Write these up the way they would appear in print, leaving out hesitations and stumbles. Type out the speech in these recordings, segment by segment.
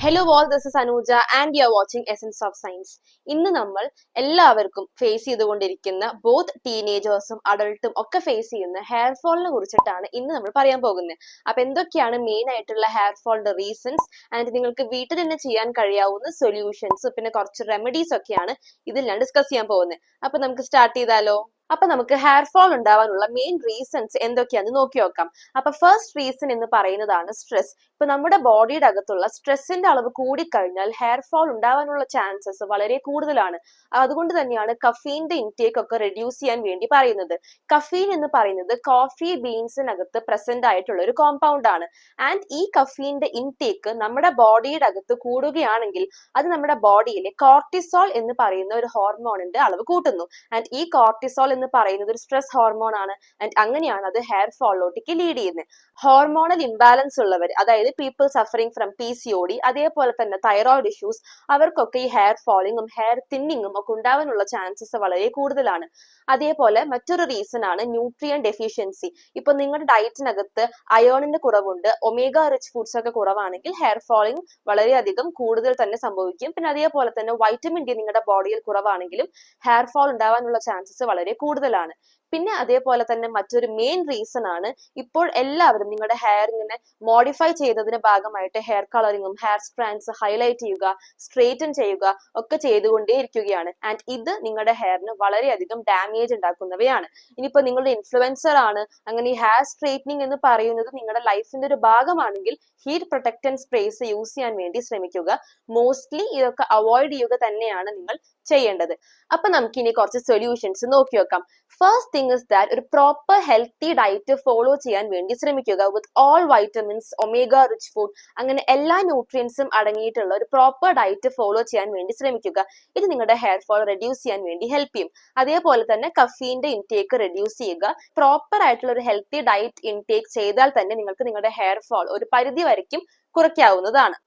Hello all, this is Anuja and you are watching Essence of Science. ഇന്ന് നമ്മൾ എല്ലാവർക്കും face ചെയ്തുകൊണ്ടിരിക്കുന്ന both ടീനേജേഴ്സും അഡൾട്ടും ഒക്കെ ഫേസ് ചെയ്യുന്ന ഹെയർ ഫോളിനെ കുറിച്ചിട്ടാണ് ഇന്ന് നമ്മൾ പറയാൻ പോകുന്നത്. അപ്പൊ എന്തൊക്കെയാണ് മെയിൻ ആയിട്ടുള്ള ഹെയർ ഫോളിന്റെ റീസൺസ് ആൻഡ് നിങ്ങൾക്ക് വീട്ടിൽ തന്നെ ചെയ്യാൻ കഴിയാവുന്ന സൊല്യൂഷൻസ് പിന്നെ കുറച്ച് റെമഡീസ് ഒക്കെയാണ് ഇതിൽ ഞാൻ ഡിസ്കസ് ചെയ്യാൻ പോകുന്നത്. അപ്പൊ നമുക്ക് സ്റ്റാർട്ട് ചെയ്താലോ? അപ്പൊ നമുക്ക് ഹെയർ ഫോൾ ഉണ്ടാവാനുള്ള മെയിൻ റീസൺസ് എന്തൊക്കെയാണെന്ന് നോക്കി നോക്കാം. അപ്പൊ ഫസ്റ്റ് റീസൺ എന്ന് പറയുന്നതാണ് സ്ട്രെസ്. ഇപ്പൊ നമ്മുടെ ബോഡിയുടെ അകത്തുള്ള സ്ട്രെസ്സിന്റെ അളവ് കൂടിക്കഴിഞ്ഞാൽ ഹെയർ ഫോൾ ഉണ്ടാവാനുള്ള ചാൻസസ് വളരെ കൂടുതലാണ്. അതുകൊണ്ട് തന്നെയാണ് കഫീന്റെ ഇൻടേക്ക് ഒക്കെ റെഡ്യൂസ് ചെയ്യാൻ വേണ്ടി പറയുന്നത്. കഫീൻ എന്ന് പറയുന്നത് കോഫി ബീൻസിനകത്ത് പ്രസന്റ് ആയിട്ടുള്ള ഒരു കോമ്പൗണ്ട് ആണ്. ആൻഡ് ഈ കഫീന്റെ ഇൻടേക്ക് നമ്മുടെ ബോഡിയുടെ അകത്ത് കൂടുകയാണെങ്കിൽ അത് നമ്മുടെ ബോഡിയിലെ കോർട്ടിസോൾ എന്ന് പറയുന്ന ഒരു ഹോർമോണിന്റെ അളവ് കൂട്ടുന്നു. ആൻഡ് ഈ കോർട്ടിസോൾ എന്ന് പറയുന്നത് ഒരു സ്ട്രെസ് ഹോർമോൺ ആണ്. ആൻഡ് അങ്ങനെയാണ് അത് ഹെയർ ഫോളിലോട്ടേക്ക് ലീഡ് ചെയ്യുന്നത്. ഹോർമോണൽ ഇംബാലൻസ് ഉള്ളവർ, അതായത് പീപ്പിൾ സഫറിംഗ് ഫ്രം PCOD, അതേപോലെ തന്നെ തൈറോയിഡ് ഇഷ്യൂസ്, അവർക്കൊക്കെ ഈ ഹെയർ ഫോളിങ്ങും ഹെയർ തിന്നിങ്ങും ഒക്കെ ഉണ്ടാവാനുള്ള ചാൻസസ് വളരെ കൂടുതലാണ്. അതേപോലെ മറ്റൊരു റീസൺ ആണ് ന്യൂട്രിയൻ ഡെഫിഷ്യൻസി. ഇപ്പൊ നിങ്ങളുടെ ഡയറ്റിനകത്ത് അയോണിന്റെ കുറവുണ്ട്, ഒമേഗ റിച്ച് ഫുഡ്സ് ഒക്കെ കുറവാണെങ്കിൽ ഹെയർ ഫോളിംഗ് വളരെയധികം കൂടുതൽ തന്നെ സംഭവിക്കും. പിന്നെ അതേപോലെ തന്നെ വൈറ്റമിൻ ഡി നിങ്ങളുടെ ബോഡിയിൽ കുറവാണെങ്കിലും ഹെയർ ഫോൾ ഉണ്ടാവാനുള്ള ചാൻസസ് വളരെ കൂടുതലാണ്. പിന്നെ അതേപോലെ തന്നെ മറ്റൊരു മെയിൻ റീസൺ ആണ് ഇപ്പോൾ എല്ലാവരും നിങ്ങളുടെ ഹെയർ ഇങ്ങനെ മോഡിഫൈ ചെയ്തതിന്റെ ഭാഗമായിട്ട് ഹെയർ കളറിങ്ങും ഹെയർ സ്ട്രാൻഡ്സ് ഹൈലൈറ്റ് ചെയ്യുക, സ്ട്രെയിറ്റൻ ചെയ്യുക ഒക്കെ ചെയ്തുകൊണ്ടേ ഇരിക്കുകയാണ്. ആൻഡ് ഇത് നിങ്ങളുടെ ഹെയറിന് വളരെയധികം ഡാമേജ് ഉണ്ടാക്കുന്നവയാണ്. ഇനിയിപ്പോ നിങ്ങളുടെ ഇൻഫ്ലുവൻസർ ആണ് അങ്ങനെ ഈ ഹെയർ സ്ട്രെയിറ്റനിങ് എന്ന് പറയുന്നത് നിങ്ങളുടെ ലൈഫിന്റെ ഒരു ഭാഗമാണെങ്കിൽ ഹീറ്റ് പ്രൊട്ടക്റ്റന്റ് സ്പ്രേസ് യൂസ് ചെയ്യാൻ വേണ്ടി ശ്രമിക്കുക. മോസ്റ്റ്ലി ഇതൊക്കെ അവോയ്ഡ് ചെയ്യുക തന്നെയാണ് നിങ്ങൾ ചെയ്യേണ്ടത്. അപ്പൊ നമുക്കിനി കുറച്ച് സൊല്യൂഷൻസ് നോക്കി നോക്കാം. ഫസ്റ്റ് തിങ് ഇസ് ദാറ്റ് ഒരു പ്രോപ്പർ ഹെൽത്തി ഡയറ്റ് ഫോളോ ചെയ്യാൻ വേണ്ടി ശ്രമിക്കുക. With all vitamins, omega rich food, അങ്ങനെ എല്ലാ ന്യൂട്രിയൻസും അടങ്ങിയിട്ടുള്ള ഒരു പ്രോപ്പർ ഡയറ്റ് ഫോളോ ചെയ്യാൻ വേണ്ടി ശ്രമിക്കുക. ഇത് നിങ്ങളുടെ ഹെയർ ഫോൾ റെഡ്യൂസ് ചെയ്യാൻ വേണ്ടി ഹെൽപ്പ് ചെയ്യും. അതേപോലെ തന്നെ കഫീന്റെ ഇൻടേക്ക് റെഡ്യൂസ് ചെയ്യുക. പ്രോപ്പർ ആയിട്ടുള്ള ഒരു ഹെൽത്തി ഡയറ്റ് ഇൻടേക്ക് ചെയ്താൽ തന്നെ നിങ്ങൾക്ക് നിങ്ങളുടെ ഹെയർ ഫോൾ ഒരു പരിധി വരയ്ക്കും കുറയ്ക്കാവുന്നതാണ്.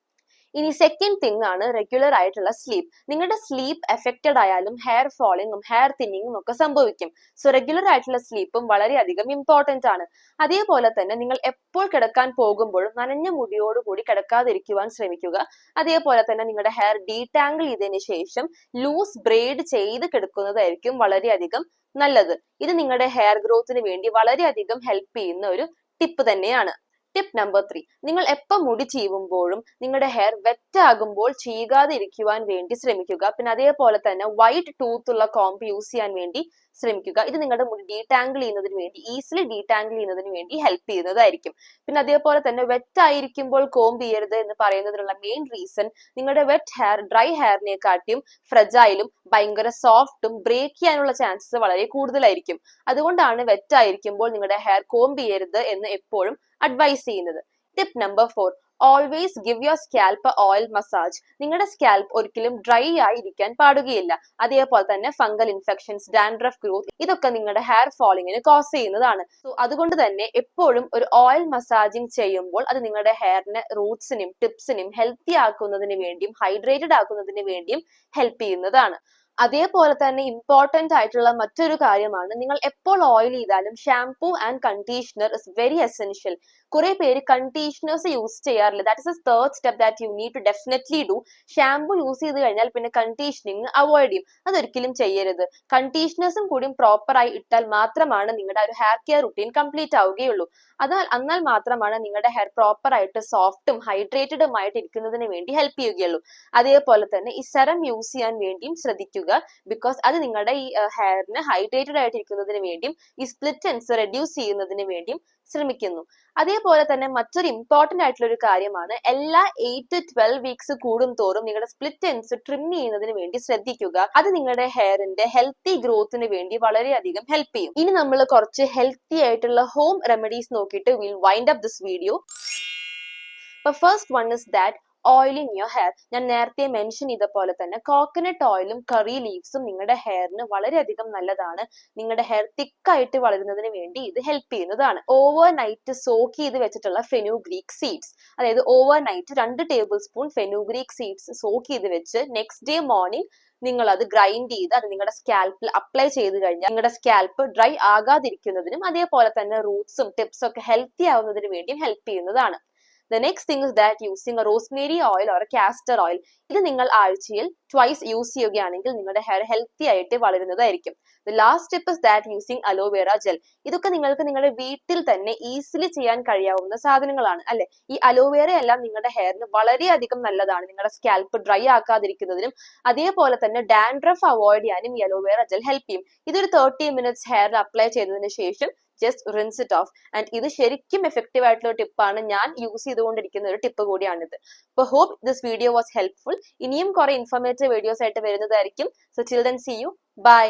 ഇനി സെക്കൻഡ് തിങ് ആണ് റെഗുലർ ആയിട്ടുള്ള സ്ലീപ്പ്. നിങ്ങളുടെ സ്ലീപ്പ് എഫക്റ്റഡ് ആയാലും ഹെയർ ഫോളിങ്ങും ഹെയർ തിന്നിങ്ങും ഒക്കെ സംഭവിക്കും. സോ റെഗുലർ ആയിട്ടുള്ള സ്ലീപ്പും വളരെയധികം ഇമ്പോർട്ടന്റ് ആണ്. അതേപോലെ തന്നെ നിങ്ങൾ എപ്പോൾ കിടക്കാൻ പോകുമ്പോഴും നനഞ്ഞ മുടിയോടുകൂടി കിടക്കാതിരിക്കുവാൻ ശ്രമിക്കുക. അതേപോലെ തന്നെ നിങ്ങളുടെ ഹെയർ ഡീടാങ്കിൾ ചെയ്തതിനു ശേഷം ലൂസ് ബ്രെയ്ഡ് ചെയ്ത് കിടക്കുന്നതായിരിക്കും വളരെയധികം നല്ലത്. ഇത് നിങ്ങളുടെ ഹെയർ ഗ്രോത്തിന് വേണ്ടി വളരെയധികം ഹെൽപ്പ് ചെയ്യുന്ന ഒരു ടിപ്പ് തന്നെയാണ്. ടിപ്പ് നമ്പർ 3, നിങ്ങൾ എപ്പോൾ മുടി ചീവുമ്പോഴും നിങ്ങളുടെ ഹെയർ വെറ്റ് ആകുമ്പോൾ ചീകാതെ ഇരിക്കുവാൻ വേണ്ടി ശ്രമിക്കുക. പിന്നെ അതേപോലെ തന്നെ വൈറ്റ് ടൂത്ത് ഉള്ള കോംബ് യൂസ് ചെയ്യാൻ വേണ്ടി ശ്രമിക്കുക. ഇത് നിങ്ങളുടെ മുടി ഡീടാങ്കിൾ ചെയ്യുന്നതിന് വേണ്ടി, ഈസിലി ഡീടാങ്കിൾ ചെയ്യുന്നതിന് വേണ്ടി ഹെൽപ്പ് ചെയ്യുന്നതായിരിക്കും. പിന്നെ അതേപോലെ തന്നെ വെറ്റ് ആയിരിക്കുമ്പോൾ കോംബ് ചെയ്യരുത് എന്ന് പറയുന്നതിനുള്ള മെയിൻ റീസൺ നിങ്ങളുടെ വെറ്റ് ഹെയർ ഡ്രൈ ഹെയറിനെക്കാട്ടിയും ഫ്രജൈലും ഭയങ്കര സോഫ്റ്റും ബ്രേക്ക് ചെയ്യാനുള്ള ചാൻസസ് വളരെ കൂടുതലായിരിക്കും. അതുകൊണ്ടാണ് വെറ്റ് ആയിരിക്കുമ്പോൾ നിങ്ങളുടെ ഹെയർ കോംബ് ചെയ്യരുത് എന്ന് എപ്പോഴും അഡ്വൈസ് ചെയ്യുന്നത്. Tip number 4, always give your scalp oil massage. നിങ്ങളുടെ സ്കാൽപ്പ് ഒരിക്കലും ഡ്രൈ ആയി ഇരിക്കാൻ പാടുകയില്ല. അതേപോലെ തന്നെ ഫംഗൽ ഇൻഫെക്ഷൻസ്, ഡാൻഡ്രഫ് ഗ്രോത്ത്, ഇതൊക്കെ നിങ്ങളുടെ ഹെയർ ഫോളിങ്ങിന് കോസ് ചെയ്യുന്നതാണ്. സോ അതുകൊണ്ട് തന്നെ എപ്പോഴും ഒരു ഓയിൽ മസാജിങ് ചെയ്യുമ്പോൾ അത് നിങ്ങളുടെ ഹെയറിനെ റൂട്ട്സിനും ടിപ്സിനും ഹെൽത്തി ആക്കുന്നതിന് വേണ്ടിയും ഹൈഡ്രേറ്റഡ് ആക്കുന്നതിന് വേണ്ടിയും ഹെൽപ്പ് ചെയ്യുന്നതാണ്. അതേപോലെ തന്നെ ഇമ്പോർട്ടന്റ് ആയിട്ടുള്ള മറ്റൊരു കാര്യമാണ് നിങ്ങൾ എപ്പോൾ ഓയിൽ ചെയ്താലും shampoo and conditioner is very essential. കുറെ പേര് കണ്ടീഷണേഴ്സ് യൂസ് ചെയ്യാറില്ല. That is a third step that you need to definitely do. Shampoo use ചെയ്ത് കഴിഞ്ഞാൽ പിന്നെ കണ്ടീഷനിങ് അവോയ്ഡ് ചെയ്യും. അതൊരിക്കലും ചെയ്യരുത്. കണ്ടീഷണേഴ്സും കൂടിയും പ്രോപ്പർ ആയി ഇട്ടാൽ മാത്രമാണ് നിങ്ങളുടെ ഒരു ഹെയർ കെയർ റുട്ടീൻ കംപ്ലീറ്റ് ആവുകയുള്ളൂ. എന്നാൽ മാത്രമാണ് നിങ്ങളുടെ ഹെയർ പ്രോപ്പർ ആയിട്ട് സോഫ്റ്റും ഹൈഡ്രേറ്റഡും ആയിട്ട് ഇരിക്കുന്നതിന് വേണ്ടി ഹെൽപ്പ് ചെയ്യുകയുള്ളൂ. അതേപോലെ തന്നെ ഈ സെറം യൂസ് ചെയ്യാൻ വേണ്ടിയും ശ്രദ്ധിക്കുക. ബിക്കോസ് അത് നിങ്ങളുടെ ഈ ഹെയറിന് ഹൈഡ്രേറ്റഡ് ആയിട്ട് ഇരിക്കുന്നതിന് വേണ്ടിയും ഈ സ്പ്ലിറ്റ് എൻഡ്സ് റെഡ്യൂസ് ചെയ്യുന്നതിന് വേണ്ടിയും ശ്രമിക്കുന്നു. അതേപോലെ തന്നെ മറ്റൊരു ഇമ്പോർട്ടന്റ് ആയിട്ടുള്ള ഒരു കാര്യമാണ് എല്ലാ 8 to 12 വീക്സ് കൂടും തോറും നിങ്ങളുടെ സ്പ്ലിറ്റ് എൻഡ്സ് ട്രിം ചെയ്യുന്നതിന് വേണ്ടി ശ്രദ്ധിക്കുക. അത് നിങ്ങളുടെ ഹെയറിന്റെ ഹെൽത്തി ഗ്രോത്തിന് വേണ്ടി വളരെയധികം ഹെൽപ്പ് ചെയ്യും. ഇനി നമ്മൾ കുറച്ച് ഹെൽത്തി ആയിട്ടുള്ള ഹോം റെമഡീസ് നോക്കിയിട്ട് will wind up this video. First one is that oiling your hair. ഞാൻ നേരത്തെ മെൻഷൻ ചെയ്ത പോലെ തന്നെ കോക്കനട്ട് ഓയിലും കറി ലീവ്സും നിങ്ങളുടെ ഹെയറിന് വളരെയധികം നല്ലതാണ്. നിങ്ങളുടെ ഹെയർ തിക്കായിട്ട് വളരുന്നതിന് വേണ്ടി ഇത് ഹെൽപ്പ് ചെയ്യുന്നതാണ്. ഓവർ നൈറ്റ് സോക്ക് ചെയ്ത് വെച്ചിട്ടുള്ള ഫെനുഗ്രീക്ക് സീഡ്സ്, അതായത് over night 2 table spoon fenugreek seeds soak ചെയ്ത് വെച്ച് നെക്സ്റ്റ് ഡേ മോർണിംഗ് നിങ്ങൾ അത് ഗ്രൈൻഡ് ചെയ്ത് അത് നിങ്ങളുടെ സ്കാൽപ്പിൽ അപ്ലൈ ചെയ്ത് കഴിഞ്ഞാൽ നിങ്ങളുടെ സ്കാൽപ്പ് ഡ്രൈ ആകാതിരിക്കുന്നതിനും അതേപോലെ തന്നെ റൂട്ട്സും ടിപ്സും ഒക്കെ ഹെൽത്തി ആവുന്നതിന് വേണ്ടിയും ഹെൽപ്പ് ചെയ്യുന്നതാണ്. The next thing is that using a rosemary oil or a castor oil, ഇത് നിങ്ങൾ ആഴ്ചയിൽ ട്വൈസ് യൂസ് ചെയ്യുകയാണെങ്കിൽ നിങ്ങളുടെ ഹെയർ ഹെൽത്തി ആയിട്ട് വളരുന്നതായിരിക്കും. The last step is that using aloe vera gel. ഇതൊക്കെ നിങ്ങൾക്ക് നിങ്ങളുടെ വീട്ടിൽ തന്നെ ഈസിലി ചെയ്യാൻ കഴിയാവുന്ന സാധനങ്ങളാണ് അല്ലെ. ഈ അലോവേറ എല്ലാം നിങ്ങളുടെ ഹെയറിന് വളരെയധികം നല്ലതാണ്. നിങ്ങളുടെ സ്കാൽപ്പ് ഡ്രൈ ആക്കാതിരിക്കുന്നതിനും അതേപോലെ തന്നെ ഡാൻഡ്രഫ് അവോയ്ഡ് ചെയ്യാനും ഈ അലോവേറ ജെൽ ഹെൽപ്പ് ചെയ്യും. ഇതൊരു 30 minutes ഹെയറിൽ അപ്ലൈ ചെയ്തതിന് ശേഷം just rinse it off. And ഇത് ശരിക്കും എഫക്റ്റീവ് ആയിട്ടുള്ള ടിപ്പാണ്. ഞാൻ യൂസ് ചെയ്തുകൊണ്ടിരിക്കുന്ന ഒരു ടിപ്പ് കൂടിയാണിത്. അപ്പോൾ hope this video was helpful. ഇനിയും കുറെ ഇൻഫോർമേറ്റീവ് വീഡിയോസ് ആയിട്ട് വരുന്നതായിരിക്കും. So chill then see you. By.